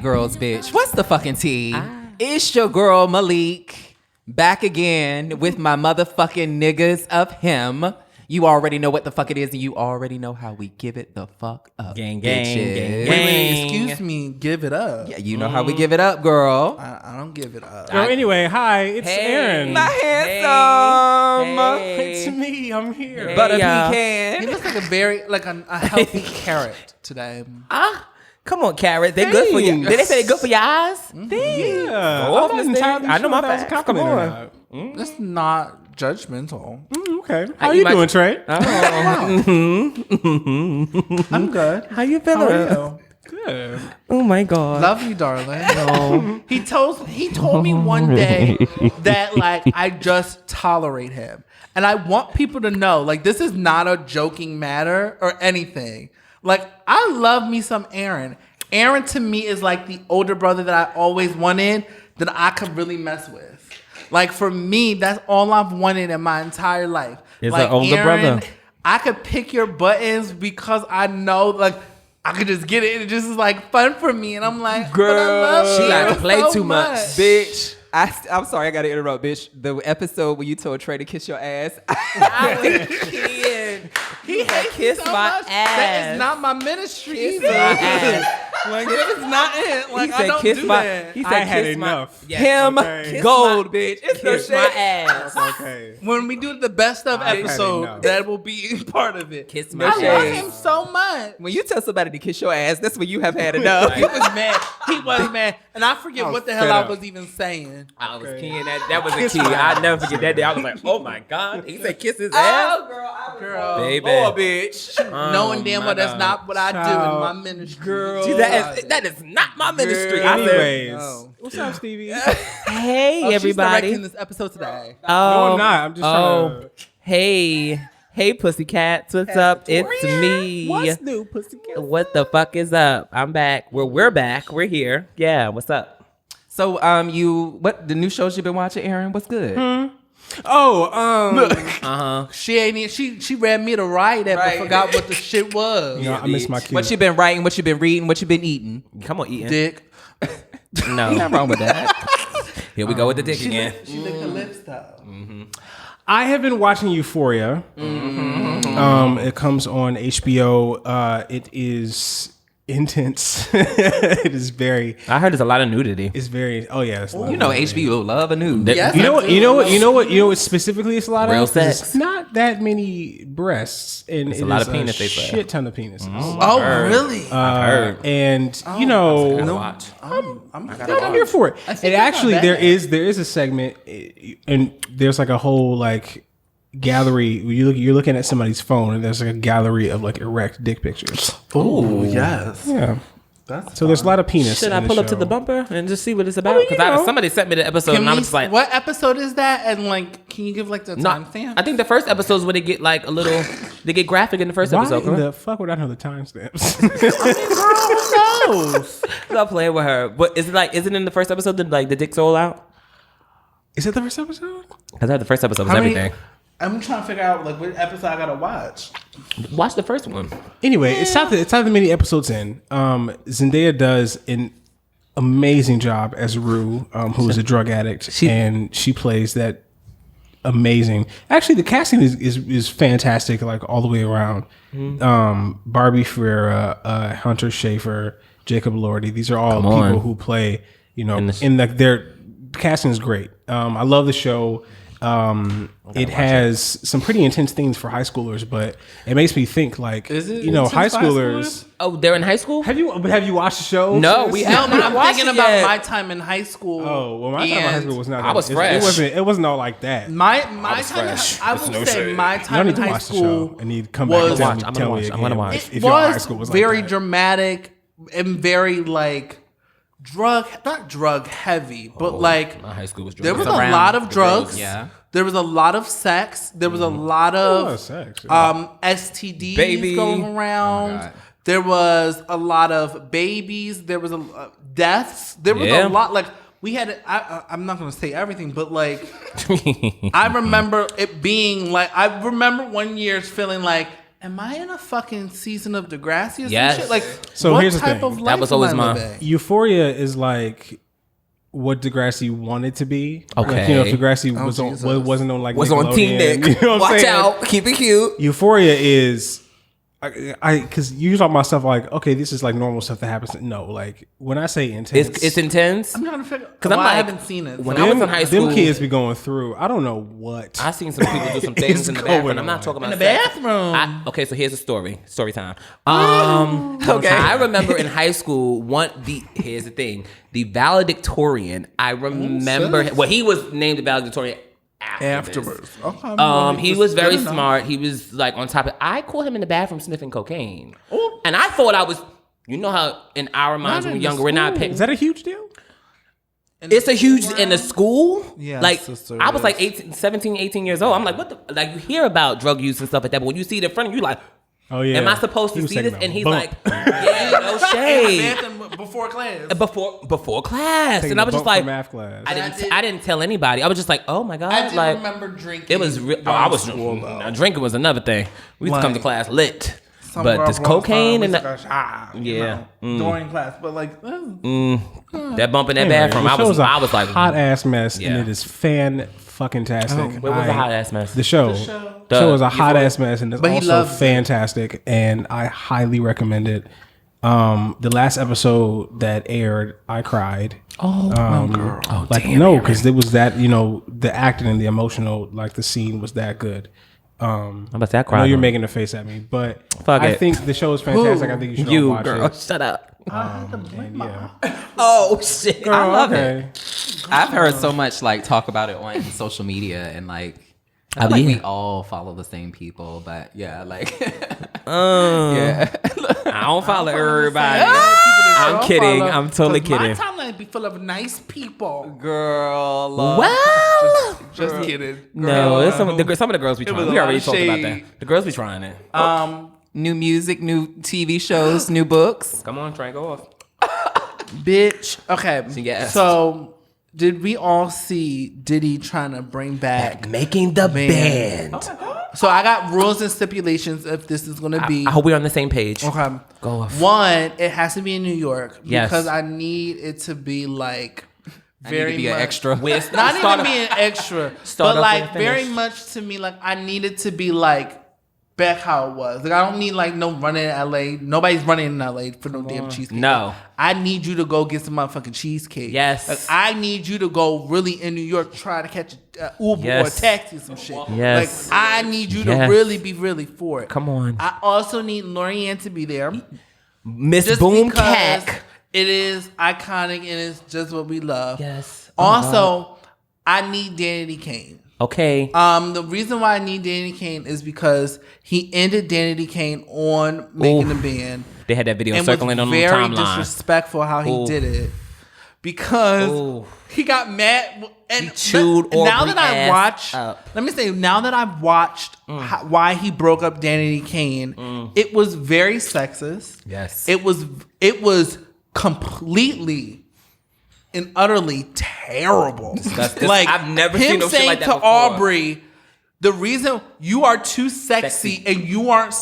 girls, bitch. What's the fucking tea? It's your girl Malik back again with my motherfucking niggas of him. You already know what the fuck it is, and you already know how we give it the fuck up. Gang, bitches. Wait, excuse me, give it up. Yeah, you know how we give it up, girl. I don't give it up. Well, anyway, hi, it's Aaron. My handsome. It's me. I'm here. Butter He pecan. looks like a healthy carrot today. Come on, carrot. They good for you. Did they say they good for your eyes? Yeah, Go off, I'm not Miss entirely Thing. I know sure my if that was a facts. compliment Come or on. not. That's not judgmental. Okay, I how eat you my- doing, Trey? I'm good. How you How feeling? are you? Good. Oh my god. Love you, darling. He told me one day that like I just tolerate him. And I want people to know, like, this is not a joking matter or anything. Like, I love me some Aaron. Aaron to me is like the older brother that I always wanted that I could really mess with. Like, for me, that's all I've wanted in my entire life. Is like, an older Aaron, brother. I could pick your buttons because I know, like, I could just get it. It just is like fun for me. And I'm like, Girl, but I love she you like to play so too much. Bitch, I'm sorry, I gotta interrupt, bitch. The episode where you told Trey to kiss your ass. I was kidding. He hates kiss so my much. That ass. is not my ministry Kiss either. my ass. Like, it's not it. Like, He I said don't kiss do my. that. He said I had kiss enough. My, Him, Okay. gold, bitch. It's no kiss my shade. ass. Okay. When we do the best of I had episode, enough. that will be part of it. Kiss I my love ass. him so much. When you tell somebody to kiss your ass, that's when you have had enough. He was mad. He was mad. And I forget I was what the fed hell I up. was even saying. I was keying that. That was a key. I never forget that day. I was like, oh my god. He said kiss his ass. Girl. Baby. Oh, bitch. Knowing damn my well that's God. not what I do in Child. my ministry. Girl. See, that is not my ministry. I said, Anyways, No. what's up, Stevie? hey Oh, she's everybody. directing this episode today. No, I'm not. I'm just trying to. Hey, pussycats. What's up? It's me. What's new, pussycat? What the fuck is up? I'm back. We're back. We're here. Yeah. What's up? So, what the new shows you've been watching, Aaron? What's good? Oh, She ain't even, she read me the right at Right. but forgot what the shit was. you know, I miss my kids. What you been writing? What you been reading? What you been eating? Come on, Ethan. Dick. No. Nothing wrong with that. Here we go with the dick again. She licked her lips though. I have been watching Euphoria. It comes on HBO. It is intense. It is very. I heard there's a lot of nudity. It's very. Oh yeah. It's a lot You of know nudity. HBO love a nude. Yes, You know I what? do. You know what? Specifically, it's a lot Real of sex. It's not that many breasts, and It's it a lot is of penis, they say. shit ton of penises. Oh, really? heard. And you know, Watch. I'm here for it. think And it's actually, not there bad. is a segment, and there's like a whole like gallery. You're looking at somebody's phone, and there's like a gallery of like erect dick pictures. Oh, yes. Yeah. That's So there's a lot of penis. Should in I the pull up to show. the bumper and just see what it's about? mean, you Because know. somebody sent me the episode Can and I we, was like, what episode is that? And like, can you give like the no. timestamp? I think the first episode is when they get like a little, they get graphic in the first Why episode. in Correct? the fuck would I know the timestamps? Who knows? Stop playing with her. But is it like, is it in the first episode that like the dick's all out? Is it the first episode? Because I heard the first episode was How many- everything. I'm trying to figure out like what episode I gotta watch. Watch the first one. Anyway, it's not that many episodes in. Zendaya does an amazing job as Rue, who is a drug addict, and she plays that amazing. Actually, the casting is fantastic, like all the way around. Barbie Ferreira, Hunter Schafer, Jacob Elordi. These are all people on. who play. You know, In this- their casting is great. I love the show. It has some pretty intense themes for high schoolers, but it makes me think like, Is it you know, high intense for high schoolers. Oh, they're in high school? Have you watched the show? No, sis? we No, have but not I'm watched thinking it about yet. my time in high school. Oh, well, my time in high school was not. I was it, fresh. It wasn't all like that. My time. I It's would no say shade. my You don't time need in to high watch the show school and need to come back and was- tell I'm me, gonna tell watch. me I'm gonna again watch. if it your high was school was very like that. dramatic and very like not drug heavy, but like My high school was there was a around lot of the drugs. girls, yeah. There was a lot of sex. There was a lot Oh, of sex. STDs Baby. going around. There was a lot of babies. There was a deaths. There was Yeah. a lot. Like we had. I'm not gonna say everything, but like I remember it being like I remember one year feeling like am I in a fucking season of Degrassi or Yes. some shit? Like, So what here's the type thing. of life That was always am I mine. living? Euphoria is like what Degrassi wanted to be. Like, Okay. you know, if Degrassi was on, Jesus. wasn't on like Was on Teen Nickelodeon, Nick. You know what I'm Watch saying? out. Keep it cute. Euphoria is, because you talk about stuff like, okay, this is like normal stuff that happens. No, like when I say intense, It's intense. I'm trying to figure. 'Cause I'm I like, haven't seen it. when so- I was in high school, them kids be going through. I don't know what. I seen some people do some things It's in the going bathroom. I'm not on. talking about in the sex. bathroom. Okay, so here's a story. Story time. Okay. I remember in high school, here's the thing. The valedictorian, I remember, sis. well, he was named the valedictorian afterwards. Afterwards. Okay. He was very good enough. smart. He was like on top of I caught him in the bathroom sniffing cocaine. And I thought I was, you know how in our minds Not when in we're the younger, we're not school. paying. Is that a huge deal? It's a huge in the school. Yeah, like sister, I was it like is. 17, 18 years old. I'm like, what the, like you hear about drug use and stuff like that, but when you see it in front of you, like, Oh yeah. am I supposed He to was see taking this? a And he's bump. like, yeah, no In the shade. bathroom before class. Before class. Taking and I a was just bump for like, math class. I didn't tell anybody. I was just like, oh my God. I did like remember drinking. it was real. I was drinking was another thing. We used to come to Like, class lit. Some But girl this brought cocaine some, and we the, took a shot, you Yeah. know, during class, but like, that bump in that Anyway, bathroom, the I show is was a like, hot ass mess, and Yeah. it is fan fucking tastic. what was the hot ass mess? The show. show. The show is a The hot ass mess, and it's But he also loves it. fantastic, and I highly recommend it. The last episode that aired, I cried. Like no, because it was that, you know, the acting and the emotional, like the scene was that good. I'm about to say I I cried. know you're making a face at me, but Fuck I it. think the show is fantastic. I think you should all you watch girl, it. shut up. And yeah, Oh shit. I love okay. I've heard so much like talk about it on social media and like I feel like we all follow the same people, but yeah, like yeah. I don't follow everybody. I'm I'm kidding. I'm totally kidding. My timeline be full of nice people. Girl. Well, Just kidding. no, it's some of the girls be trying. was We a already lot of talked about shade. that. The girls be trying it. New music, new TV shows, new books. Come on, try and go off. Bitch. Okay. Yes. So, did we all see Diddy trying to bring back? Making the Band. band. So I got rules and stipulations if this is going to be. I hope we're on the same page. Okay. Go off. One, it has to be in New York Yes. because I need it to be like I need very to be an much- extra. Not even being extra, Start but off like with a finish. very much to me. Like I need it to be like back how it was. Like I don't need like no running in LA. Nobody's running in LA for no damn cheesecake. No. I need you to go get some motherfucking cheesecake. Yes. Like I need you to go really in New York try to catch a Uber Yes. or a taxi or some shit. Yes. Like I need you to Yes. really be really for it. Come on. I also need Lorianne to be there. Miss Just Boom because Cack. it is iconic and it's just what we love. Yes. Also, I need Danity Kane. Okay. The reason why I need Danity Kane is because he ended Danity Kane on Making the Band. They had that video And circling was on the very timeline. disrespectful how he Ooh. did it. Because Ooh. he got mad and He chewed now Aubrey that I ass watched up. let me say now that I've watched why he broke up Danity Kane, it was very sexist. Yes. It was completely and utterly terrible. Like I've never seen no shit saying like that to before. Aubrey, the reason you are too sexy, and you aren't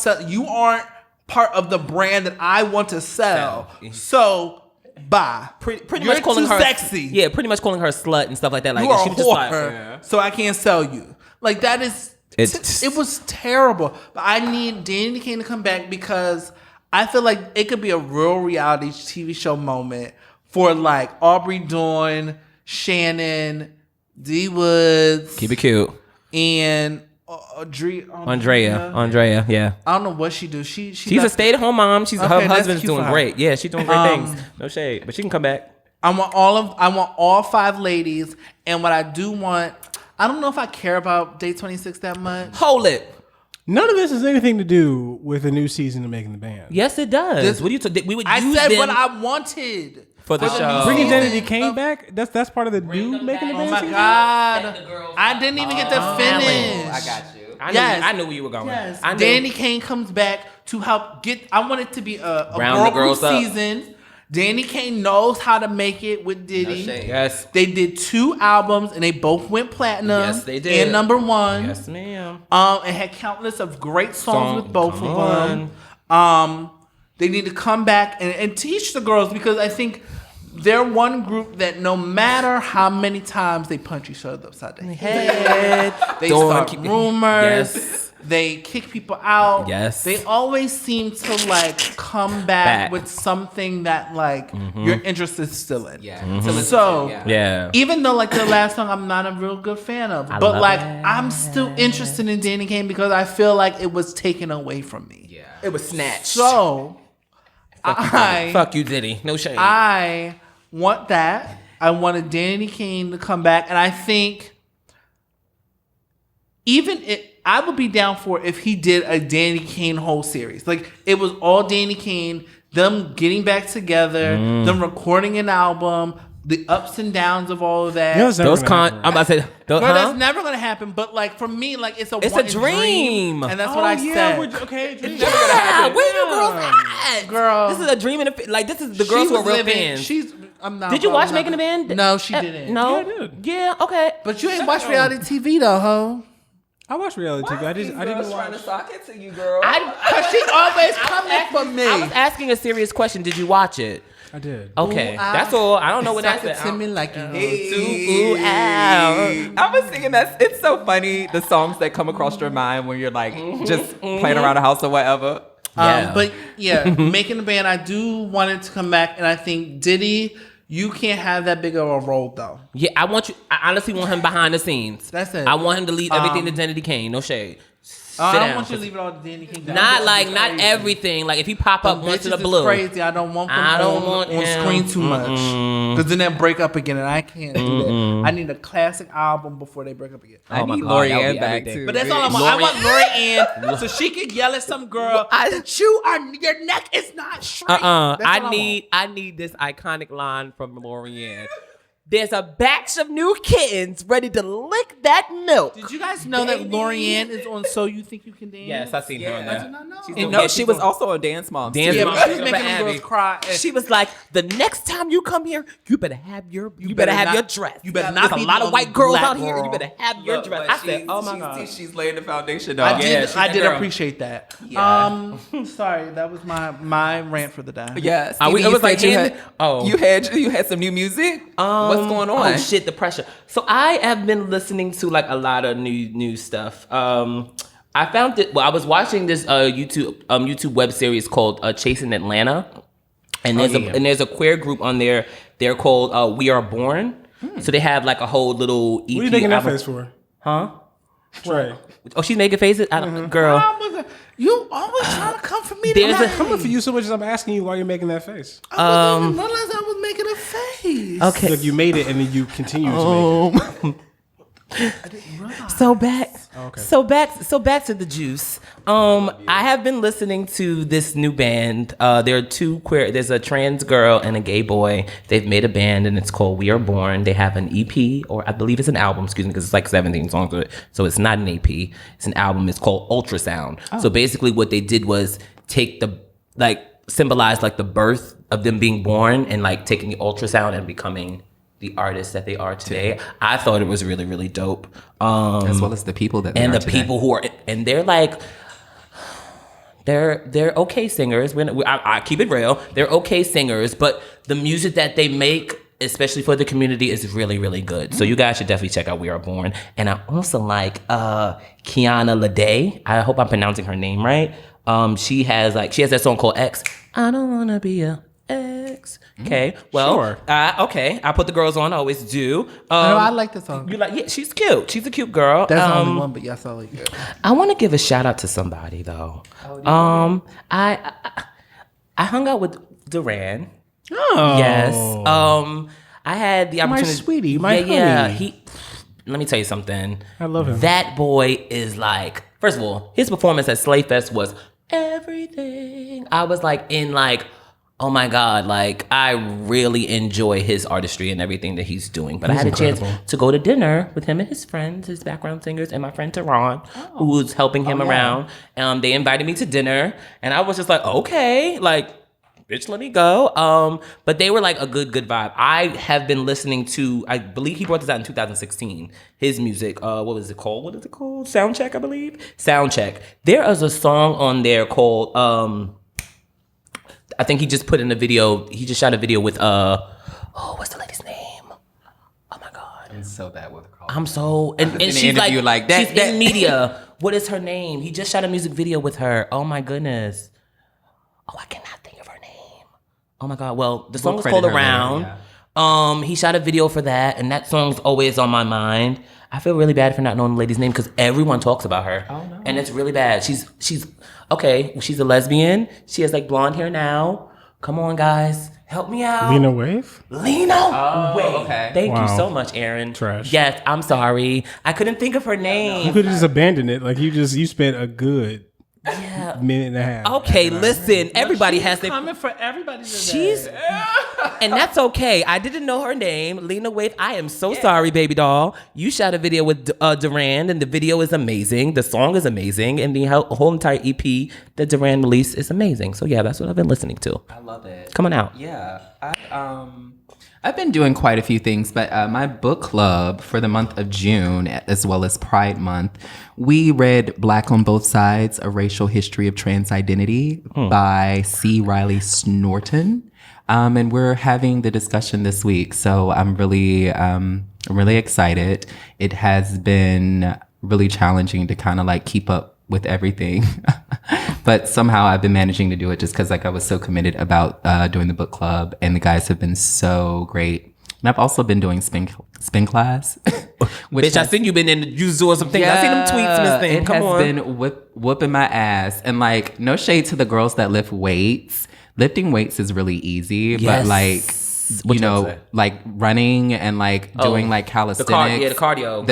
part of the brand that I want to sell. So bye. pretty You're much calling too her sexy. Yeah, pretty much calling her a slut and stuff like that. Like You are she a was just like, whore, so I can't sell you. Like that is. It was terrible. But I need Danny Kane to come back because I feel like it could be a real reality TV show moment for like Aubrey Dawn, Shannon, D Woods, keep it cute. and Andrea, yeah. I don't know what she do. She's She's a stay-at-home mom. Her that's husband's cute for doing her. great. Yeah, she's doing great things. No shade, but she can come back. I want all 5 ladies, and what I do want. I don't know if I care about Day 26 that much. Hold it. None of this has anything to do with a new season of Making the Band. Yes, it does. What are you? We would. I use said them what I wanted for the show. Bringing season Danity Kane of- back? That's part of the new Making the Oh Band my season? God! I didn't even get to finish. I got you. Yes. I knew where you were going. Yes, I knew. Danny Kane comes back to help get. I want it to be a Round the girl girls group up. season. Danny Kane knows how to make it with Diddy. Yes. They did 2 albums and they both went platinum. Yes, they did. And number 1. Yes, ma'am. And had countless of great songs with both of them. They need to come back and teach the girls, because I think they're one group that no matter how many times they punch each other upside the head, they start rumors. Yes. They kick people out. Yes. They always seem to like come back with something that like your interest is still in. Yeah. So Yeah. even though like the last song I'm not a real good fan of, but like I'm still interested in Danny Kane because I feel like it was taken away from me. Yeah. It was snatched. So Fuck you, Diddy. No shame. I want that. I wanted Danny Kane to come back, and I think I would be down for if he did a Danny Kane whole series. Like it was all Danny Kane, them getting back together, them recording an album, the ups and downs of all of that. I'm about to say, That's never gonna happen. But like for me, like it's a dream. and that's what I said. Okay, dream. Yeah, where you girls at? Girl. This is a dream this is the girls who are real fans. I'm not. Did you watch Making the Band? No, she didn't. No. Yeah, I did. Yeah, okay. But you ain't watch reality TV though, ho. I watch reality TV. I didn't watch. to sock it to you, girl. Cause she always coming for me. I was asking a serious question. Did you watch it? I did. Okay, that's all. I don't know what Suck that's it to me like you want Ooh, to. ow. I was thinking it's so funny, the songs that come across your mind when you're like just playing around the house or whatever. But yeah, Making the Band, I do want it to come back, and I think Diddy, you can't have that big of a role though. Yeah, I honestly want him behind the scenes. That's it. I want him to leave everything to Danny Kane. No shade. I Sit don't down. want you to leave it all to Danny King. Not everything. Like if he pop up once in a blue. Crazy. I don't want them I don't want on him. screen too much, because then they'll break up again, and I can't do that. I need a classic album before they break up again. I my need God, that would Lorianne be back everything. too. But that's all I want. I want Lorianne so she can yell at some girl that your neck is not straight. That's all I need this iconic line from Lorianne. There's a batch of new kittens ready to lick that milk. Did you guys know that Lorianne is on So You Think You Can Dance? Yes, I seen her on I there. did not know. And no, she was also a dance mom. Dance Yeah, Mom. but she's For making them Abby. girls cry. She was like, the next time you come here, you better have your better have not- your dress. you better not There's be a lot the of white girls black out here. girl. You better have your dress. I said, oh my God. She's laying the foundation. I Dog. did. she's I that did girl. appreciate that. Yeah. Sorry, that was my rant for the day. Yes. It was like you had some new music. What's going on? Oh shit, the pressure. So I have been listening to like a lot of new stuff. I found it. Well, I was watching this YouTube web series called Chasing Atlanta, and there's a queer group on there. They're called We Are Born. So they have like a whole little EP. What are you making that album. face for? Huh? Right. Oh, she's making faces. I don't, girl. You always trying to come for me. There's a- I'm coming for you so much as I'm asking you why you're making that face. I didn't even realize I was making a face. Okay. Look, you made it and then you continue to make it. So back to the juice. I have been listening to this new band. There are two queer. There's a trans girl and a gay boy. They've made a band and it's called We Are Born. They have an EP, or I believe it's an album. Excuse me, because it's like 17 songs to it. So it's not an EP. It's an album. It's called Ultrasound. So basically, what they did was take symbolize like the birth of them being born and like taking the ultrasound and becoming the artists that they are today. I thought it was really, really dope. As well as the people that and the people who are, and they're like, they're okay singers. I keep it real. They're okay singers, but the music that they make, especially for the community, is really, really good. So you guys should definitely check out We Are Born. And I also like Kiana Lede. I hope I'm pronouncing her name right. She has that song called X. I don't wanna be a X. Okay, well, Sure. Okay. I put the girls on. I always do. I like the song. You like? Yeah, she's cute. She's a cute girl. That's the only one, but yes, I like it. I want to give a shout out to somebody though. I hung out with Duran. Oh. Yes. I had the opportunity. sweetie, my yeah. honey. Let me tell you something. I love him. That boy is like. First of all, his performance at Slayfest was everything. I was like oh my God, like I really enjoy his artistry and everything that he's doing. But I had a chance to go to dinner with him and his friends, his background singers, and my friend Tehran, who was helping him around. They invited me to dinner, and I was just like, okay, like bitch, let me go. But they were like a good vibe. I have been listening to, I believe he brought this out in 2016, his music. What was it called? What is it called? Soundcheck, I believe. Soundcheck. There is a song on there called, I think he just put in a video, he just shot a video with, what's the lady's name? Oh my God. I'm so bad with calls. I'm so, and in she's an interview like that- she's that- in media. What is her name? He just shot a music video with her. Oh my goodness. Oh, I cannot think of her name. Oh my God. Well, the song is credit called her later, Around. He shot a video for that, and that song's always on my mind. I feel really bad for not knowing the lady's name because everyone talks about her. Oh no. And it's really bad. She's okay, she's a lesbian. She has like blonde hair now. Come on, guys. Help me out. Lena Waithe? Lena Waithe. Okay. Thank you Wow. so much, Aaron. Trash. Yes, I'm sorry. I couldn't think of her name. You could have just abandoned it. Like you spent a good minute and a half. Okay, listen. Everybody has their. coming for everybody today. She's, and that's okay. I didn't know her name, Lena Waithe. I am so sorry, baby doll. You shot a video with Durand, and the video is amazing. The song is amazing, and the whole entire EP that Durand released is amazing. So yeah, that's what I've been listening to. I love it. Come on out. Yeah, I've been doing quite a few things, but my book club for the month of June, as well as Pride Month, we read Black on Both Sides, A Racial History of Trans Identity by C. Riley Snorton. And we're having the discussion this week. So I'm really excited. It has been really challenging to kind of like keep up with everything. But somehow I've been managing to do it just because like I was so committed about doing the book club, and the guys have been so great. And I've also been doing spin class. Which Bitch, I seen you been in. You doing some things. I seen them tweets, Miss Thing. It Come has on. been whooping my ass. And like, no shade to the girls that lift weights. Lifting weights is really easy, but like, What you you know, say? like running and like doing like calisthenics. the cardio, girl.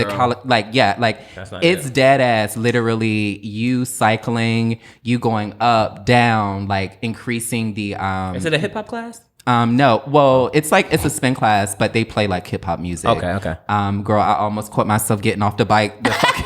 That's not It's it. dead ass. Literally, you cycling, you going up, down, like increasing the Is it a hip hop class? no, well, it's a spin class, but they play like hip hop music. Okay. Girl, I almost caught myself getting off the bike. The fucking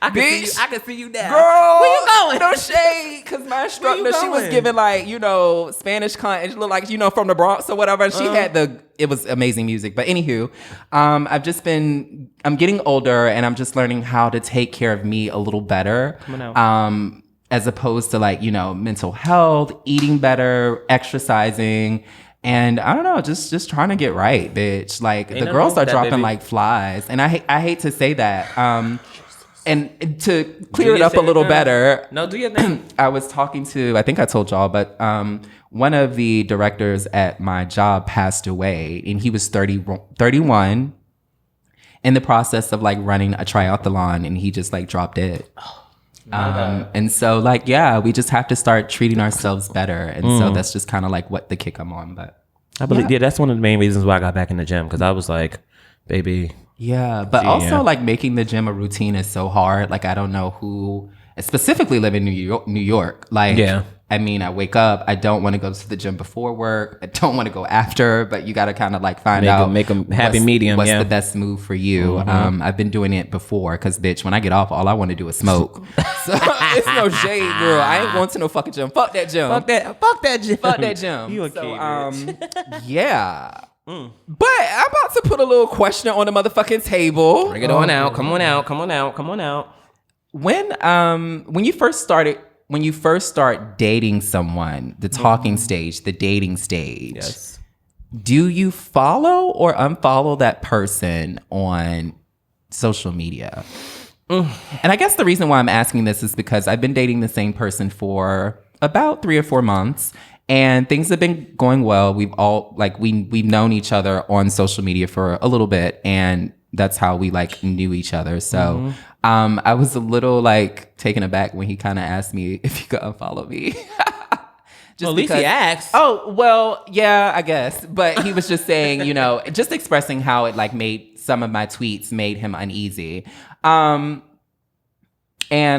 I Bitch. can see you now. Girl, Where you going? No shade, because my instructor, she was going? giving like, you know, Spanish content. She looked like, you know, from the Bronx or whatever. And she had it was amazing music. But anywho, I'm getting older, and I'm just learning how to take care of me a little better. Come on out. As opposed to like, you know, mental health, eating better, exercising. And I don't know, just trying to get right, bitch. Like the nothing girls wrong are with that, dropping baby. like flies. And I hate to say that. And to clear Do it your up a thing, little girl. better, No, do your thing. I was talking to, I think I told y'all, but one of the directors at my job passed away, and he was 31 in the process of like running a triathlon, and he just like dropped dead. And so like, yeah, we just have to start treating ourselves better. And so that's just kind of like what the kick I'm on. But I believe, yeah, that's one of the main reasons why I got back in the gym, because I was like, baby. yeah, but Yeah. also like making the gym a routine is so hard. Like I don't know who specifically live in New York. Like, Yeah. I mean, I wake up, I don't want to go to the gym before work. I don't want to go after, but you got to kind of like find out. Make a happy what's- medium, What's yeah. the best move for you? I've been doing it before because, bitch, when I get off, all I want to do is smoke. So it's no shade, girl. I ain't going to no fucking gym. Fuck that gym. Fuck that gym. Fuck that gym. You a so, kid, bitch. yeah. But I'm about to put a little question on the motherfucking table. Bring it on out. Come on out. Come on out. Come on out. When you first start dating someone, the talking stage, the dating stage, Yes. do you follow or unfollow that person on social media? And I guess the reason why I'm asking this is because I've been dating the same person for about 3 or 4 months, and things have been going well. We've all we've known each other on social media for a little bit, and that's how we like knew each other. So I was a little like taken aback when he kind of asked me if he could unfollow me. Just Well, at least he asked. Oh, well, yeah, I guess. But he was just saying, you know, just expressing how it like made some of my tweets made him uneasy. And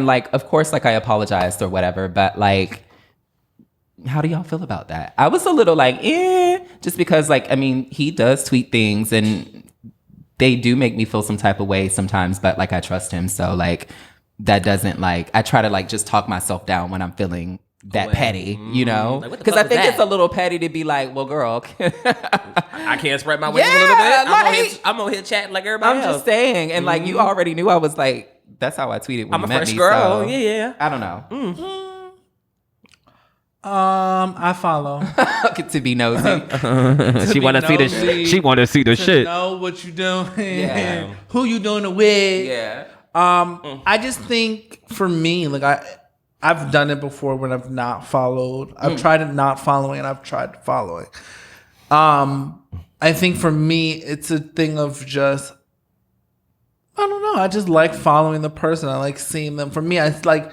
like, of course, like I apologized or whatever, but like, how do y'all feel about that? I was a little like, just because like, I mean, he does tweet things and they do make me feel some type of way sometimes, but like I trust him. So like that doesn't like, I try to like just talk myself down when I'm feeling that petty, you know? Like, what the Because fuck I think is it's that? a little petty to be like, well, girl, I can't spread my wings a Yeah, little bit. like- I'm on here chatting like everybody I'm else. just saying. And like, you already knew I was like, that's how I tweeted when I'm you a met fresh me, girl. so Yeah. I don't know. I follow. To be nosy. She want to see the nosy, she want to see the to shit. know what you doing, Yeah. who you doing it with. Yeah. I just think for me, like I've done it before when I've not followed. I've tried it not following, and I've tried following. I think for me, it's a thing of just I don't know. I just like following the person. I like seeing them. For me, it's like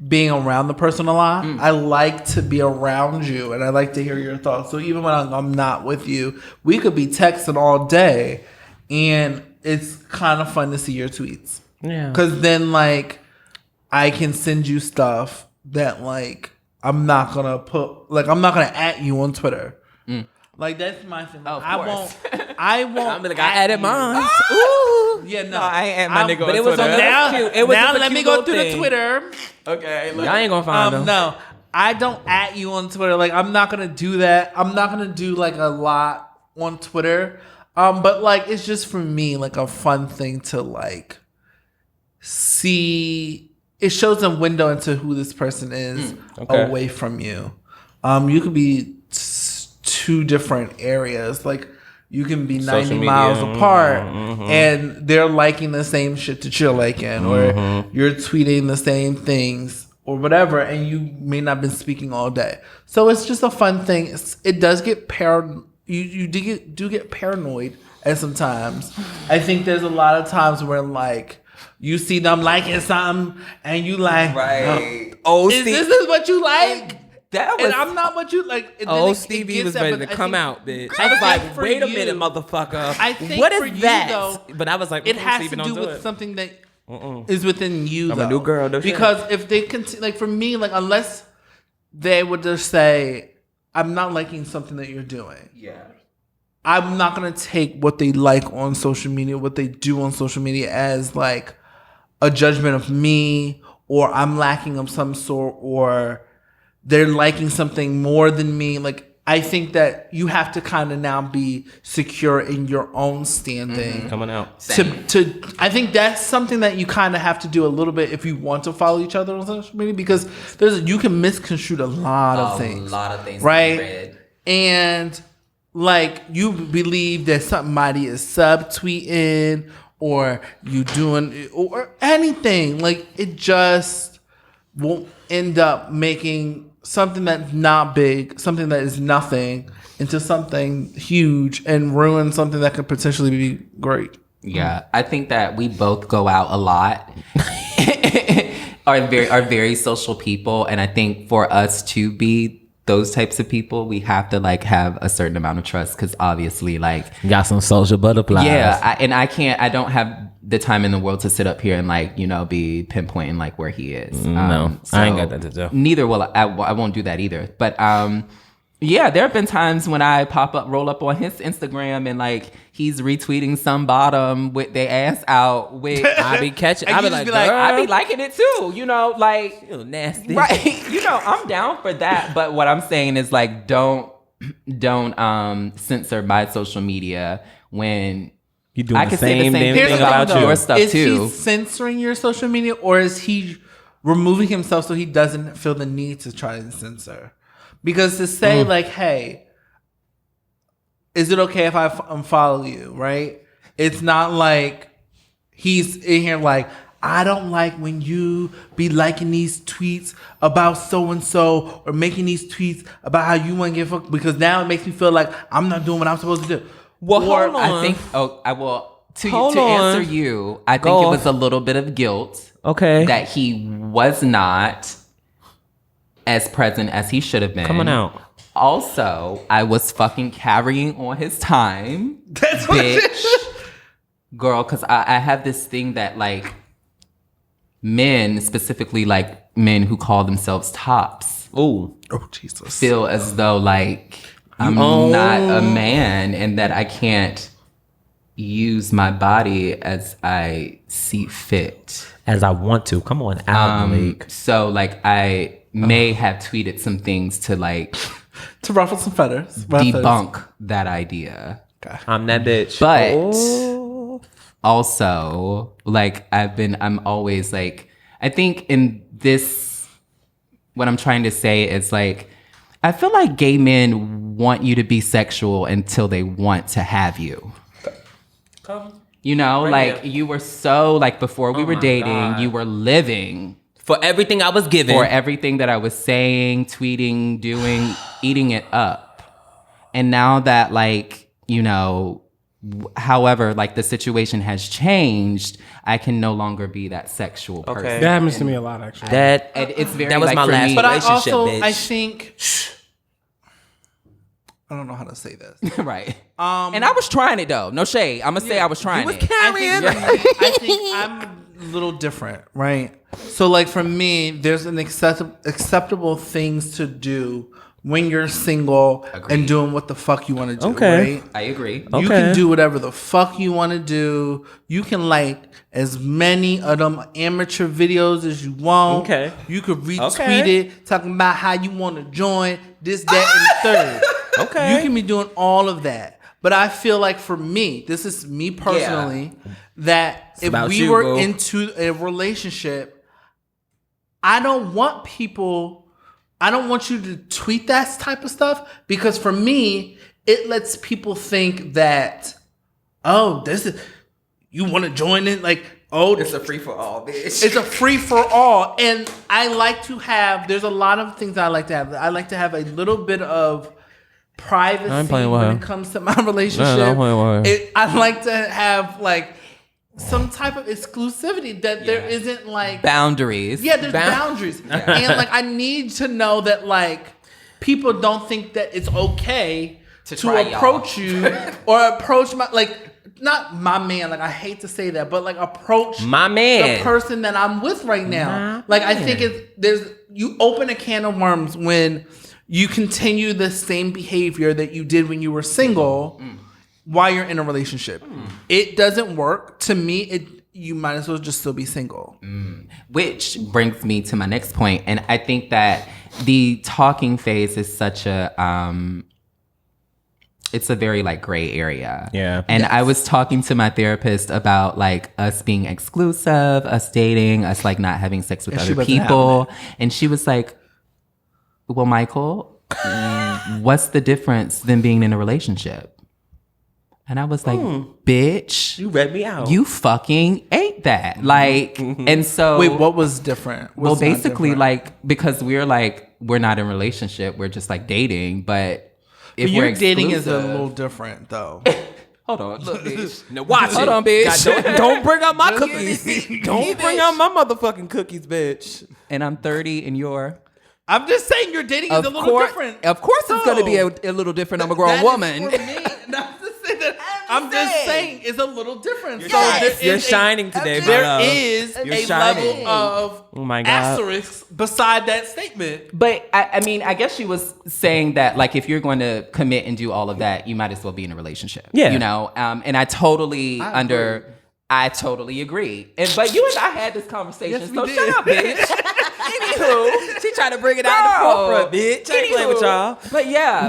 being around the person a lot. I like to be around you, and I like to hear your thoughts. So even when I'm not with you, we could be texting all day, and it's kind of fun to see your tweets. Yeah. Because then, like, I can send you stuff that, like, I'm not going to at you on Twitter. Like, that's my thing. Like, Of I course. won't. I'm like, I added you. mine. Ooh. Yeah, no. I ain't my nigga but on it was Twitter. on Now, That's cute. It was now just a let me cute go little through thing. the Twitter. Okay. Y'all ain't gonna find them. No, I don't at you on Twitter. Like, I'm not gonna do that. I'm not gonna do like a lot on Twitter. But like, it's just for me like a fun thing to like see. It shows a window into who this person is okay. away from you. You could be two different areas. Like, you can be 90 Social miles media, apart and they're liking the same shit that you're liking, or you're tweeting the same things or whatever, and you may not have been speaking all day. So it's just a fun thing. It does get you do get paranoid at some times. I think there's a lot of times where like you see them liking something and you like, Right. Oh, is this what you like? That was. And I'm not what you like. And then Oh, it Stevie gets was that, ready but to I come think- out, bitch. I I was think like, for wait a you- minute, motherfucker. I think what for is you, that? though, But I was like, It has Stevie, to don't do do with it. something that is within you. I'm a though. new girl, no shit. Because if they continue, like for me, like unless they would just say, "I'm not liking something that you're doing," Yeah. I'm not gonna take what they like on social media, what they do on social media, as like a judgment of me, or I'm lacking of some sort, or they're liking something more than me. Like, I think that you have to kind of now be secure in your own standing. Coming out. I think that's something that you kind of have to do a little bit if you want to follow each other on social media, because you can misconstrue a lot of things. A lot of things. Right? Read. And like, you believe that somebody is subtweeting or you doing or anything. Like, it just won't end up making something that's not big, something that is nothing, into something huge and ruin something that could potentially be great. Yeah, I think that we both go out a lot. are very social people, and I think for us to be those types of people, we have to like have a certain amount of trust, because obviously, like, Got some social butterflies. yeah, I don't have the time in the world to sit up here and like, you know, be pinpointing like where he is. No, I ain't got that to do. Neither will I won't do that either. But yeah, there have been times when I roll up on his Instagram and like he's retweeting some bottom with their ass out with. I be catching. I And be you just like, be like, girl, I be liking it too, you know, like, you nasty. right. You know, I'm down for that. But what I'm saying is like, don't censor my social media when You doing I the can say the same same damn Here's thing the thing, about though. your you. stuff Is too. he censoring your social media, or is he removing himself so he doesn't feel the need to try and censor? Because to say like, hey, is it okay if I unfollow you, right? It's not like he's in here like, I don't like when you be liking these tweets about so-and-so or making these tweets about how you want to get fucked, because now it makes me feel like I'm not doing what I'm supposed to do. Well, Or hold on. I think. Oh, I will. To Hold answer on. you, I think Go it was off. a little bit of guilt. Okay. That he was not as present as he should have been. Coming out. Also, I was fucking carrying on his time. That's what Bitch. Girl, because I have this thing that like men, specifically like men who call themselves tops, Ooh. Oh, Jesus. feel as though like I'm not a man and that I can't use my body as I see fit. As I want to. Come on out, Malik. So like may have tweeted some things to like To ruffle some feathers. debunk that idea. I'm that bitch. But also, like, I'm always like, I think in this, what I'm trying to say is like, I feel like gay men want you to be sexual until they want to have you. You know, like here. you were so, like, before we were my dating, God. you were living For everything I was given. for everything that I was saying, tweeting, doing, eating it up. And now that, like, you know, however, like the situation has changed, I can no longer be that sexual person. Okay. That happens to me a lot, actually. that It's very, that was like, my for last me- But I relationship, also, bitch. I think, I don't know how to say this. Right. And I was trying it though. No shade. I'm gonna say I was trying it. I think I'm a little different, right? So, like, for me, there's an acceptable things to do when you're single Agreed. and doing what the fuck you want to do, Okay. right? I agree. You Okay. can do whatever the fuck you want to do. You can like as many of them amateur videos as you want. Okay. You could retweet Okay. it, talking about how you want to join this, that, and the third. Okay. You can be doing all of that. But I feel like for me, this is me personally, that if about we you, were boo. into a relationship, I don't want you to tweet that type of stuff, because for me, it lets people think that, oh, you want to join it? Like, oh, It's a free for all, bitch. it's a free for all. And I like to have, there's a lot of things I like to have. I like to have a little bit of privacy I'm playing with when her. it comes to my relationship. No, I'm playing with her. I like to have like some type of exclusivity that there isn't like Boundaries. yeah, there's boundaries. And like I need to know that like people don't think that it's okay to try y'all. approach you or approach my like not my man, like I hate to say that, but like approach My man. the person that I'm with right now. Like I think you open a can of worms when you continue the same behavior that you did when you were single while you're in a relationship. It doesn't work. To me, you might as well just still be single. Which brings me to my next point, and I think that the talking phase is such a it's a very like gray area. Yeah. And I was talking to my therapist about like us being exclusive, us dating, us like not having sex with And she other wasn't people. And she was like, well, Michael, what's the difference than being in a relationship? And I was like, bitch, You read me out. you fucking ate that. Like, and so Wait, what was different? well, What's not basically, different? like, because we're not in a relationship, we're just like dating. But if But we're your dating is a exclusive- little different, though. Hold on, look, bitch. Now watch Hold it. on, bitch. God, don't bring out my Don't cookies. give me- Don't bring out my motherfucking cookies, bitch. And I'm 30, and you're. I'm just saying your dating is a little different. Of course, it's going to be No. a little different. I'm a grown That is woman. for me. Not to say that. I'm just saying it's a little different. So Yes. there is You're a- shining today, There brother. is You're a shining. level of Oh my God. asterisk beside that statement. But I mean, I guess she was saying that, like, if you're going to commit and do all of that, you might as well be in a relationship. Yeah. You know, and I totally I totally agree. But you and I had this conversation, Yes, we so did. shut up, bitch. Anywho, she tried to bring it out in the forefront, bitch. I ain't playing with y'all. But yeah,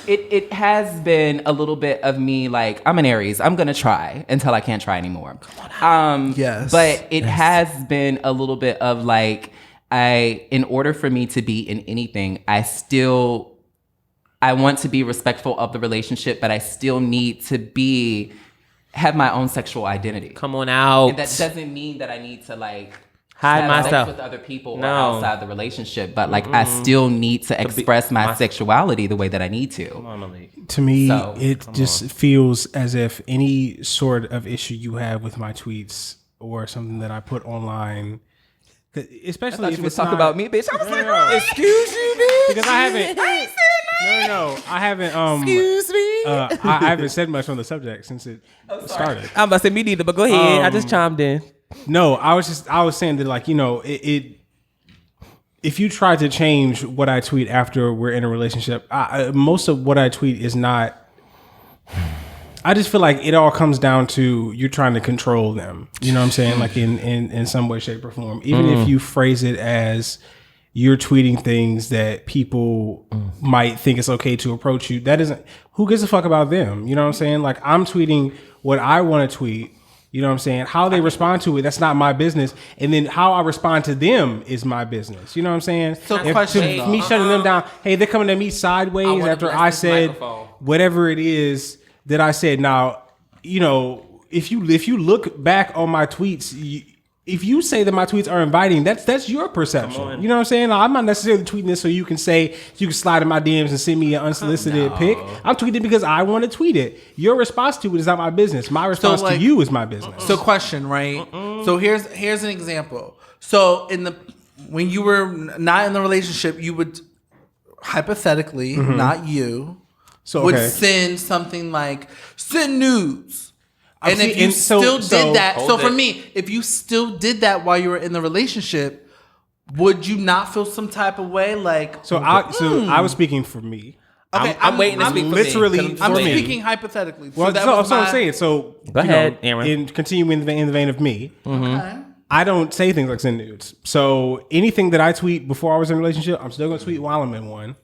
it has been a little bit of me, like, I'm an Aries. I'm gonna try until I can't try anymore. Yes. But it has been a little bit of like, in order for me to be in anything, I want to be respectful of the relationship, but I still need to have my own sexual identity. Come on out. And that doesn't mean that I need to like Hide have myself. sex with other people No. or outside the relationship, but like I still need to express my sexuality the way that I need to. To me, So, it just feels as if any sort of issue you have with my tweets or something that I put online, especially if You was it's talking not, about me, bitch. I was like, No. excuse you, bitch. because I haven't. I ain't saying No, I haven't. excuse me. I haven't said much on the subject since it started. I'm about to say me neither, but go ahead. I just chimed in. No, I was saying that, like, you know, it if you try to change what I tweet after we're in a relationship, most of what I tweet is not. I just feel like it all comes down to you're trying to control them. You know what I'm saying? Like in some way, shape, or form. Even if you phrase it as you're tweeting things that people might think it's okay to approach you. That isn't, who gives a fuck about them? You know what I'm saying? Like, I'm tweeting what I want to tweet. You know what I'm saying? How they respond to it, that's not my business. And then how I respond to them is my business. You know what I'm saying? So If question, to me shutting them down, hey, they're coming at me sideways wanna after bless I this said microphone. whatever it is that I said. Now, you know, if you look back on my tweets, if you say that my tweets are inviting, that's your perception. You know what I'm saying? Now, I'm not necessarily tweeting this so you can slide in my DMs and send me an unsolicited pic. I'm tweeting because I want to tweet it. Your response to it is not my business. My response to you is my business. So question, right? So here's an example. So when you were not in the relationship, you would hypothetically, not you, would send something like send nudes. And if you still did that, so for me, if you still did that while you were in the relationship, would you not feel some type of way? Like, So I was speaking for me. okay, I'm waiting to speak for literally me. 'Cause I'm for me. speaking hypothetically. Well, that so was I'm my- saying. So Go ahead, Aaron. In continuing in the vein of me, Okay. I don't say things like send nudes. So anything that I tweet before I was in a relationship, I'm still going to tweet while I'm in one.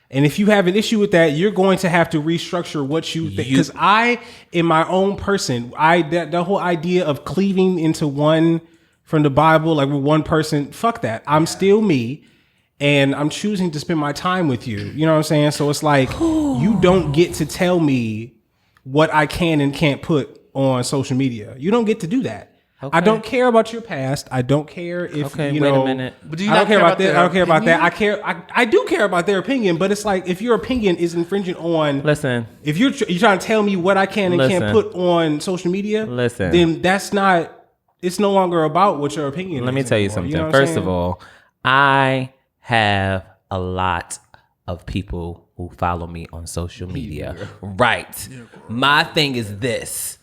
And if you have an issue with that, you're going to have to restructure what you think. Because I, in my own person, the whole idea of cleaving into one from the Bible, like with one person, fuck that. I'm still me, and I'm choosing to spend my time with you. You know what I'm saying? So it's like, you don't get to tell me what I can and can't put on social media. You don't get to do that. Okay. I don't care about your past. I don't care if Okay, you wait know. a minute. But do you I don't not care care about about that. their I don't care about that. opinion? I do care about their opinion, but it's like if your opinion is infringing on. Listen. If you're trying to tell me what I can and can't Listen. put on social media, Listen. then that's not. It's no longer about what your opinion. Let is me tell you anymore. something. know what I'm First of saying? all, I have a lot of people who follow me on social media. Right. My thing is this.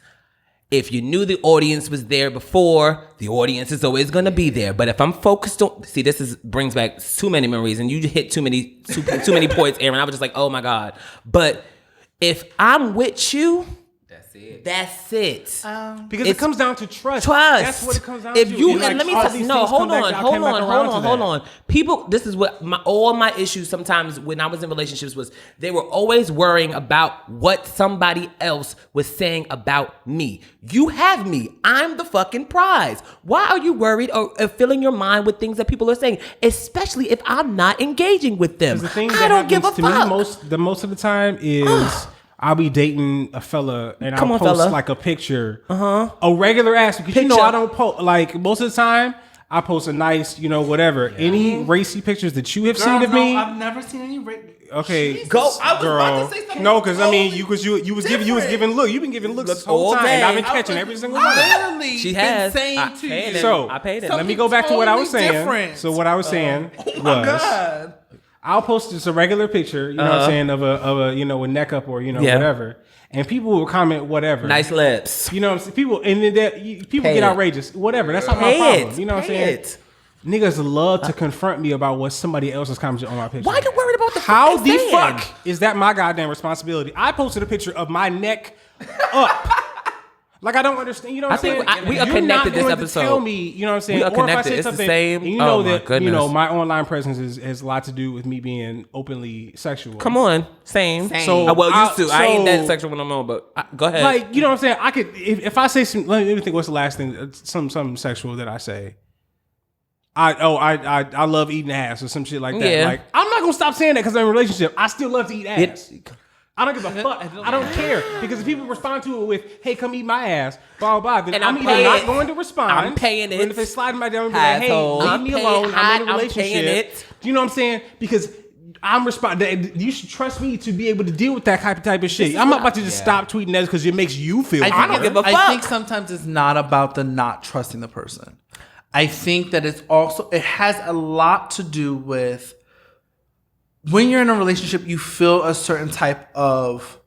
If you knew the audience was there before, the audience is always going to be there. But if I'm focused on, see, brings back too many memories, and you hit too many points, Aaron. I was just like, oh my God. But if I'm with you, that's it. because it comes down to trust. Trust. That's what it comes down if to. you And, like, and let me all tell these no, things hold come back- on, I hold came back on, around hold to on. that. People, this is what all my issues sometimes when I was in relationships was they were always worrying about what somebody else was saying about me. You have me. I'm the fucking prize. Why are you worried or filling your mind with things that people are saying, especially if I'm not engaging with them? The thing I that don't give a happens to fuck. me most of the time is I'll be dating a fella and Come I'll on, post fella. like a picture, a regular ass because you know Picture. I don't post like most of the time. I post a nice, whatever. Any racy pictures that you have Girl, seen of no, me. I've never seen any. Okay, Go. I was girl. about to say something. No, because I mean, you totally was giving look. You've been giving looks this whole all time. And I've been day. catching every single one. Literally, She been has. saying I to paid you. it. So I paid it. let me go back to what I was Totally saying. different. So what I was saying Oh my was. God. I'll post just a regular picture, you know what I'm saying, of a a neck up or Yeah. whatever, and people will comment whatever. Nice lips. You know what I'm saying? People and then people Pay get it. outrageous. Whatever. That's not my Pay problem. it. You know what I'm Pay saying? it. Niggas love to confront me about what somebody else has commented on my picture. Why you worried about the How fuck the they saying? fuck is that my goddamn responsibility? I posted a picture of my neck up. Like I don't understand. You know what I I'm think saying? we are You're connected not this going episode. To tell me, you know what I'm saying? We are Or if I connected. say It's the something, same. and you Oh know my that goodness. my online presence has a lot to do with me being openly sexual. Come on, same. So, Used to. I ain't that so- sexual no more. But go ahead. Like, you know what I'm saying? I could if I say some. Let me think. What's the last thing? Something sexual that I say. I love eating ass or some shit like that. Yeah. Like I'm not gonna stop saying that because I'm in a relationship. I still love to eat ass. I don't give a fuck. I don't care because if people respond to it with "Hey, come eat my ass," blah blah blah, then And I'm I'm either paying not it. going to respond. I'm paying it. And if they slide my down and be like, "Hey, Asshole. leave me I'm alone. paying- I'm in a I'm relationship." paying it. Do you know what I'm saying? Because I'm responding. You should trust me to be able to deal with that type of shit. I'm not about to just stop tweeting that because it makes you feel. I don't give a I fuck. think sometimes it's not about the not trusting the person. I think that it has a lot to do with when you're in a relationship, you feel a certain type of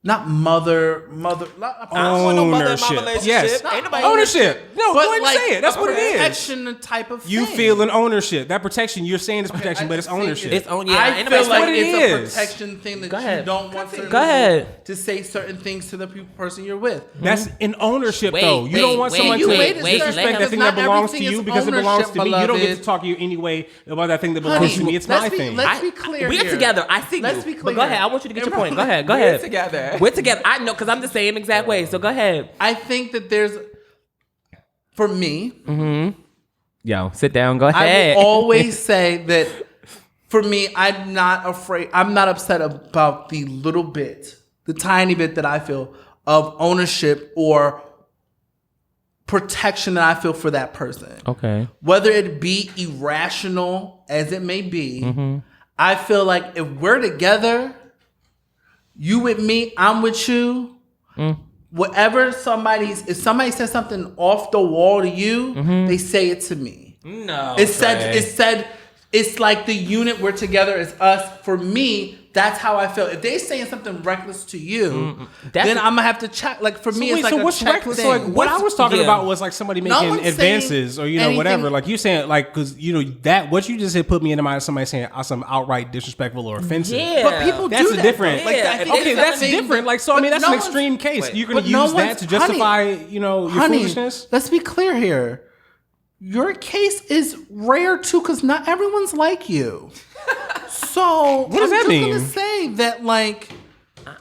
not mother. I don't want no mother and mama relationship. Yes. Ain't nobody Ownership. No, go ahead and say it. That's what it is. Protection type of thing. You feel an ownership. That protection, you're saying it's protection, but it's ownership. It's on. Yeah, I ain't feel nobody like what it it's a is. protection thing that Go you ahead. don't want certain Go ahead. people to say certain things to the person you're with. That's an ownership, Wait, though. You don't want wait, someone wait, to wait, wait, disrespect let that him- thing Not that belongs to everything you is because it belongs to ownership, me. You don't get beloved. to talk to you anyway about that thing that belongs to me. It's my thing. Let's be clear. We're here. together. I see Let's you. be But clear. go ahead. I want you to get your point. Go ahead. Go We're ahead. together. We're together. I know because I'm the same exact way. So go ahead. I think that there's, for me, Yo, sit down. Go I ahead. will always say that for me, I'm not afraid. I'm not upset about the little bit, the tiny bit that I feel of ownership or protection that I feel for that person. Okay. Whether it be irrational as it may be, I feel like if we're together, you with me, I'm with you. Whatever if somebody says something off the wall to you, they say it to me. No. It's like the unit we're together is us. For me, that's how I feel. If they saying something reckless to you, then I'm gonna have to check. Like for me, it's like a what's check reckless? thing. So like, what I was talking yeah. about was like somebody No making one's advances saying or whatever. anything- Like you saying like because that what you just said put me in the mind of somebody saying some outright disrespectful or offensive. Yeah. But people That's do a that. different. Like, Yeah, I think Okay, it's that's something- different. Like so, I but mean, that's no an one's- extreme case. Wait. You're gonna But no use that one's- to justify, honey, your Honey, foolishness. let's be clear here. Your case is rare too, because not everyone's like you. So What does that I'm mean? just gonna say that like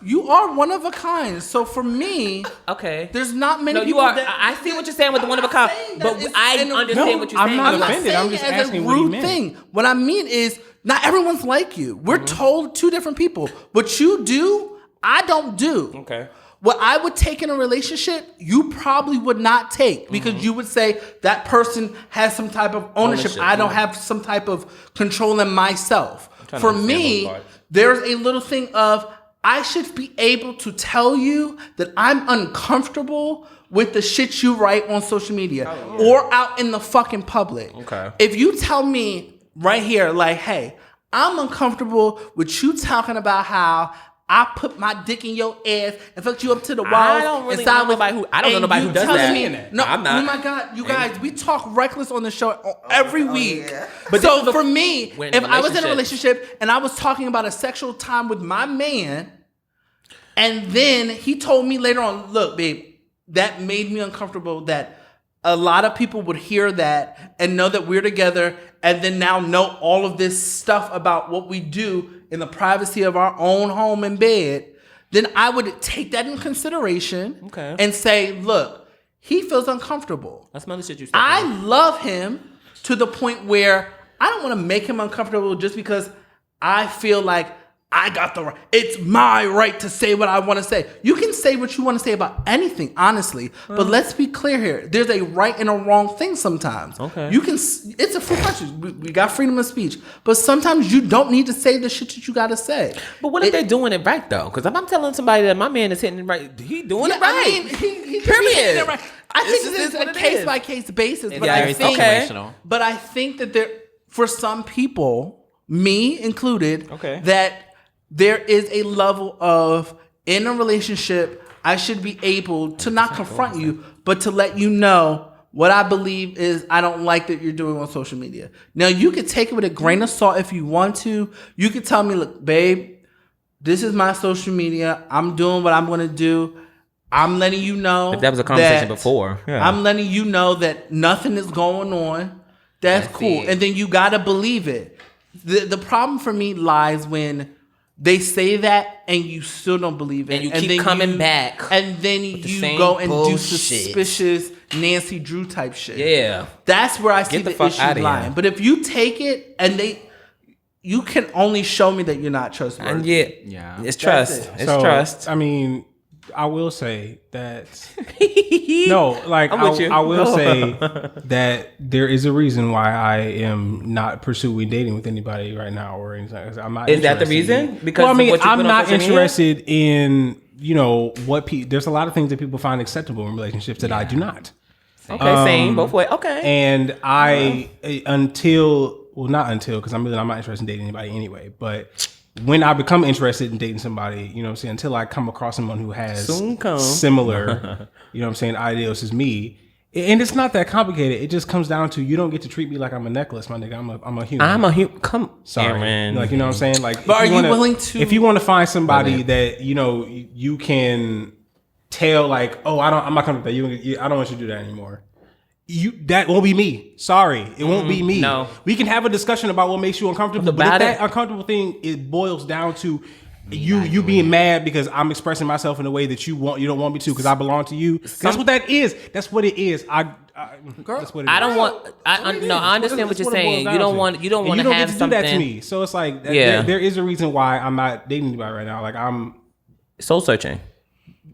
you are one of a kind. So for me, Okay. there's not many No, you people are. that I see what you're saying with the one of a kind, saying but that it's I in a- understand No, what you're I'm saying. not I'm not offended. I'm saying just it as asking a what he rude meant. thing. What I mean is not everyone's like you. We're told two different people. What you do, I don't do. Okay. What I would take in a relationship, you probably would not take because you would say that person has some type of ownership. I don't have some type of control in myself. trying to For understand me, both parts. there's a little thing of I should be able to tell you that I'm uncomfortable with the shit you write on social media or out in the fucking public. Okay. If you tell me right here, like, hey, I'm uncomfortable with you talking about how I put my dick in your ass and fucked you up to the walls. I don't really inside know nobody who- I don't know and nobody you who does telling that. No, I'm not. oh my God, you guys, we talk reckless on the show every week. But So this is for me, when if I was in a relationships- relationship and I was talking about a sexual time with my man, and then he told me later on, look, babe, that made me uncomfortable that a lot of people would hear that and know that we're together and then now know all of this stuff about what we do in the privacy of our own home and bed, then I would take that in consideration Okay. and say, look, he feels uncomfortable. That's some other shit you said. I love him to the point where I don't want to make him uncomfortable just because I feel like I got the right. It's my right to say what I want to say. You can say what you want to say about anything, honestly. But let's be clear here. There's a right and a wrong thing sometimes. Okay. You can. It's a free country. We got freedom of speech. But sometimes you don't need to say the shit that you got to say. But what if they're doing it right though? Because if I'm telling somebody that my man is hitting it right, he doing it right. I mean, he Period. hitting it right. I This think is this is what a it case is. by case basis. It's But very I think, situational. but I think that there, for some people, me included, Okay. that there is a level of in a relationship, I should be able to not confront you, but to let you know what I believe is I don't like that you're doing on social media. Now you can take it with a grain of salt if you want to. You can tell me, look, babe, this is my social media. I'm doing what I'm gonna do. I'm letting you know. If that was a conversation before, yeah. I'm letting you know that nothing is going on. That's cool. it. And then you gotta believe it. The problem for me lies when they say that and you still don't believe it. And you keep then coming back And then the you same go and do bullshit. suspicious Nancy Drew type shit. Yeah. That's where I see the the fuck issue outta lying. here. But if you take it and you can only show me that you're not trustworthy. And yeah, Yeah. it's trust. it. It's So, trust. I mean, I will say that no, like I'm with you. I will say that there is a reason why I am not pursuing dating with anybody right now or anything. I'm not. Is that the interested. reason? Because well, I mean, of what you I'm put on not social media? interested in what there's a lot of things that people find acceptable in relationships that I do not. Okay, same both ways. Okay. And I not until because I'm not interested in dating anybody anyway. But when I become interested in dating somebody, you know what I'm saying, until I come across someone who has Soon come. similar, you know what I'm saying, ideals as me. And it's not that complicated. It just comes down to you don't get to treat me like I'm a necklace, my nigga. I'm a human. I'm a human. Come, Sorry. Aaron. Like, you know what I'm saying? Like, But are you wanna, willing to- if you want to find somebody that, you know, you can tell like, oh, I'm not coming with that. I don't want you to do that anymore. That won't be me. Sorry. It won't be me. No. We can have a discussion about what makes you uncomfortable. But if About that it. uncomfortable thing, it boils down to you being mad because I'm expressing myself in a way that you don't want me to because I belong to you. That's what that is. That's what it is. That's what it is. I don't want. I understand what That's you're it boils saying. down You don't to. want. You don't And want you to don't have get to something. do that to me. So it's like, Yeah. there is a reason why I'm not dating anybody right now. Like I'm Soul searching.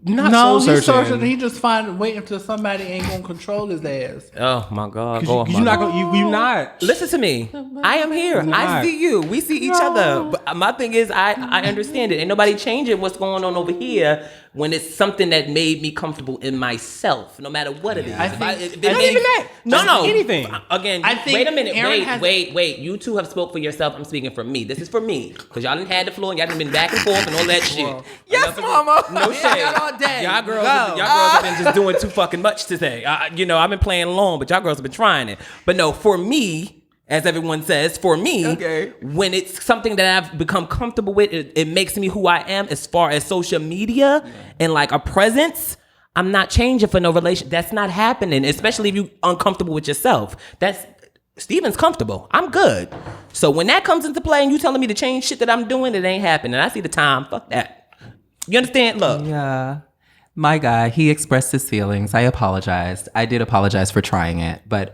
not No, soul he's searching. searching. He just waiting until somebody ain't gonna control his ass. Oh my God. Cause you're not gonna. You not. Listen to me. I am here. Not. I see you. We see each other. But my thing is, I understand it. Ain't nobody changing what's going on over here when it's something that made me comfortable in myself, no matter what it is. I If think- if it Not made- even that. No, Just no. anything. Again, I think wait a minute. Aaron Wait. You two have spoke for yourself. I'm speaking for me. This is for me. Because y'all done had the floor and y'all done been back and forth and all that shit. Yes, mama. No Yeah, shade. got all day. Y'all girls, Go. have been just doing too fucking much today. I've been playing along, but y'all girls have been trying it. But no, for me, as everyone says, for me, Okay. when it's something that I've become comfortable with, it makes me who I am as far as social media and like a presence. I'm not changing for no relation. That's not happening, especially if you uncomfortable with yourself. Steven's comfortable. I'm good. So when that comes into play and you telling me to change shit that I'm doing, it ain't happening. I see the time. Fuck that. You understand? Look. Yeah. My guy, he expressed his feelings. I apologized. I did apologize for trying it, but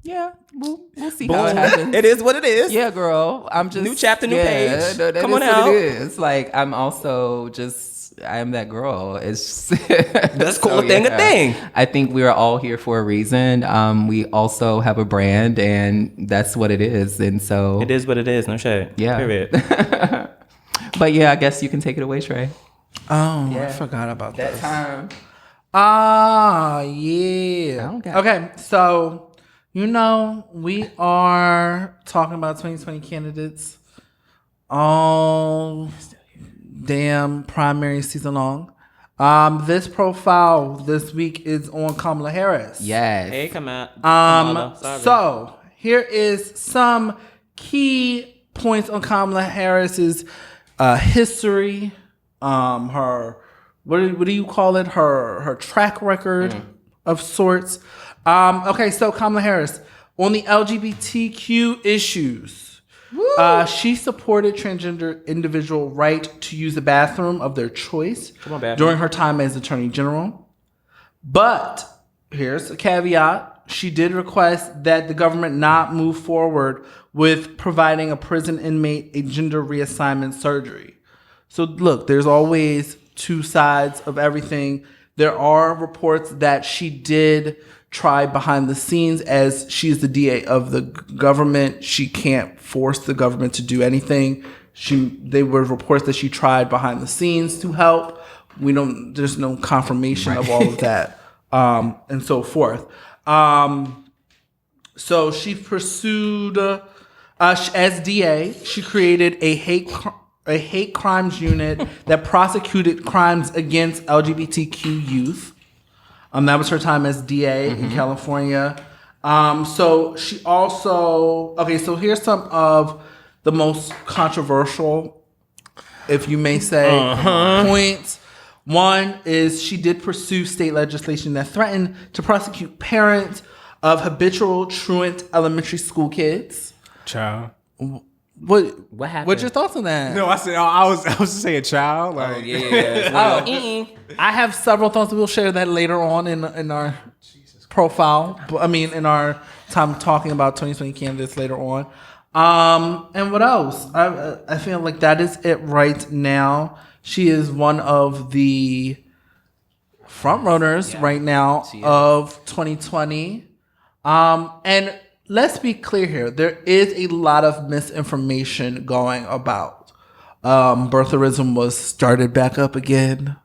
yeah, we'll see how it happens. It is what it is. Yeah, girl. I'm just New chapter, new page. No, that Come is on what out. it is. Like I'm also just I'm that girl. It's That's cool. A thing. I think we are all here for a reason. We also have a brand, and that's what it is. And so It is what it is. No shade. Yeah. Period. But yeah, I guess you can take it away, Trey. Oh, I forgot about That that. time. Yeah. I don't got Okay, so we are talking about 2020 candidates all damn primary season long. This profile this week is on Kamala Harris. Yes. Hey, come out. So here is some key points on Kamala Harris's history. Her what do you call it? Her track record of sorts. Okay, so Kamala Harris on the LGBTQ issues. She supported transgender individual right to use the bathroom of their choice during her time as Attorney General. But here's a caveat. She did request that the government not move forward with providing a prison inmate a gender reassignment surgery. So look, there's always two sides of everything. There are reports that she did try behind the scenes, as she's the DA of the government. She can't force the government to do anything. They were reports that she tried behind the scenes to help. There's no confirmation of all of that, and so forth. So she pursued, as DA, she created a hate crimes unit that prosecuted crimes against LGBTQ youth. That was her time as DA in California. So she also, so here's some of the most controversial, if you may say, points. One is she did pursue state legislation that threatened to prosecute parents of habitual truant elementary school kids. Child. What happened? What's your thoughts on that? No, I said I was just saying child. Like, I have several thoughts. We'll share that later on in our profile. In our time talking about 2020 candidates later on. And what else? I feel like that is it right now. She is one of the front runners right now of 2020. And let's be clear here. There is a lot of misinformation going about. Birtherism was started back up again.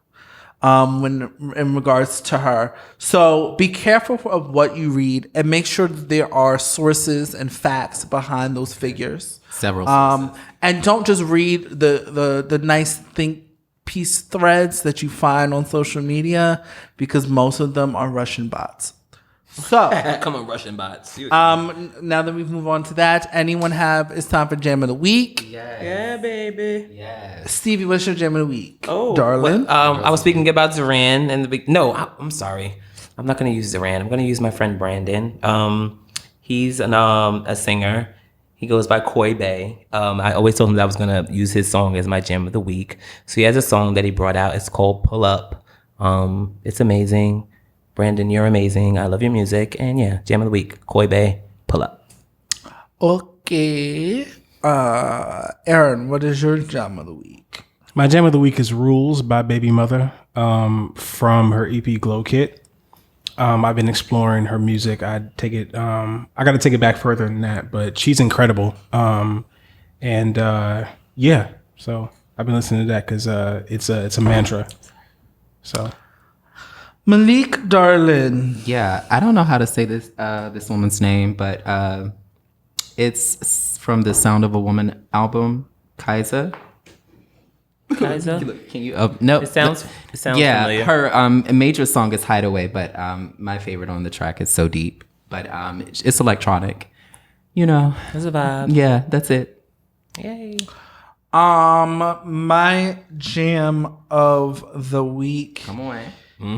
when in regards to her. So be careful of what you read and make sure that there are sources and facts behind those figures. Several sources. And don't just read the nice think piece threads that you find on social media, because most of them are Russian bots. So Come on, Russian bots. now that we've moved on to that, anyone have it's time for Jam of the Week? Yeah, baby. Yes. Stevie, what's your Jam of the Week? Oh, darling. I was speaking about Duran and the big. No, I'm sorry. I'm not going to use Duran. I'm going to use my friend Brandon. He's a singer. He goes by Koi Bay. I always told him that I was going to use his song as my Jam of the Week. So he has a song that he brought out. It's called Pull Up. It's amazing. Brandon, you're amazing. I love your music. And yeah, Jam of the Week, Koi Bay, Pull Up. Okay. Aaron, what is your Jam of the Week? My Jam of the Week is Rules by Baby Mother from her EP Glow Kit. I've been exploring her music. I got to take it back further than that, but she's incredible. Yeah, so I've been listening to that because it's a mantra. So Malik, darling. Yeah, I don't know how to say this this woman's name, but it's from the Sound of a Woman album, Kaiser. Kaiser? Can you? No, It sounds yeah, familiar. her major song is Hideaway, but my favorite on the track is So Deep. But it's electronic. You know. That's a vibe. Yeah, that's it. Yay. My Jam of the Week Come on.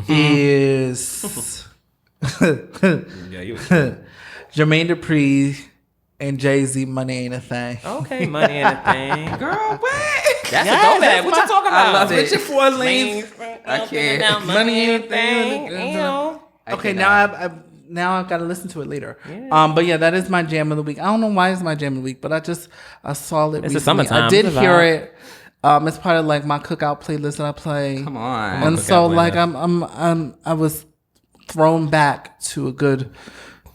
is Jermaine Dupri and Jay-Z, Money Ain't a Thing. Okay, money ain't a thing. Girl, what? That's a throwback. What you talking about? I love it. Switch your 4 lanes. I can't. Money ain't a thing. Okay, now I've got to listen to it later. But yeah, that is my Jam of the Week. I don't know why it's my Jam of the Week, but I saw it It's the recently. summertime. I did It's a hear vibe. it. It's part of like my cookout playlist that I play. Come on. And so like I was thrown back to a good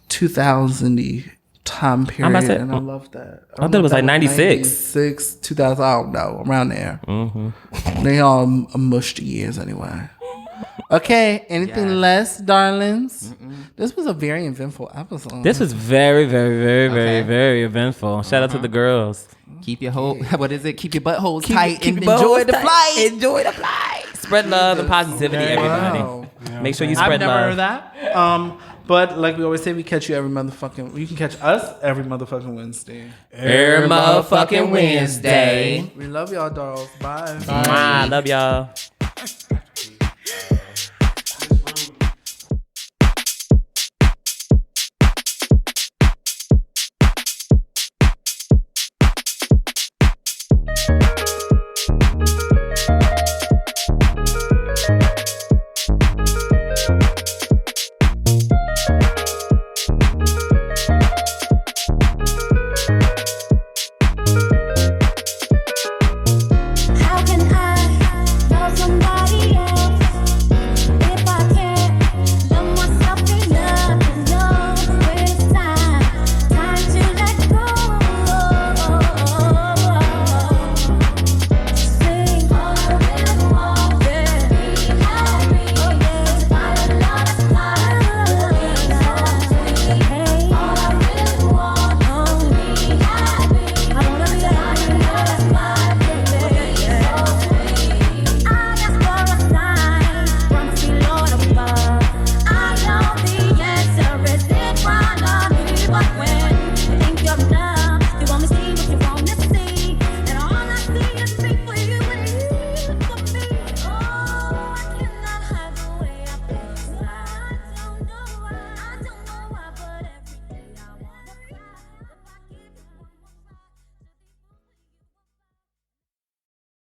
2000 time period, about to say- and I love that. I thought it was like 96. 96, 2000. I don't know, around there. They all mushed years anyway. Okay, anything less, darlings? This was a very eventful episode. This was very, very, very, very, Okay. very eventful. Shout out to the girls. Keep your what is it? Keep your buttholes tight keep and your enjoy buttholes the tight. flight. Enjoy the flight. Spread love and positivity, everybody. Wow. Make sure you I've spread never love. heard of that. But like we always say, we catch you every motherfucking. You can catch us every motherfucking Wednesday. Every motherfucking Wednesday. We love y'all, dolls. Bye. Mwah, love y'all.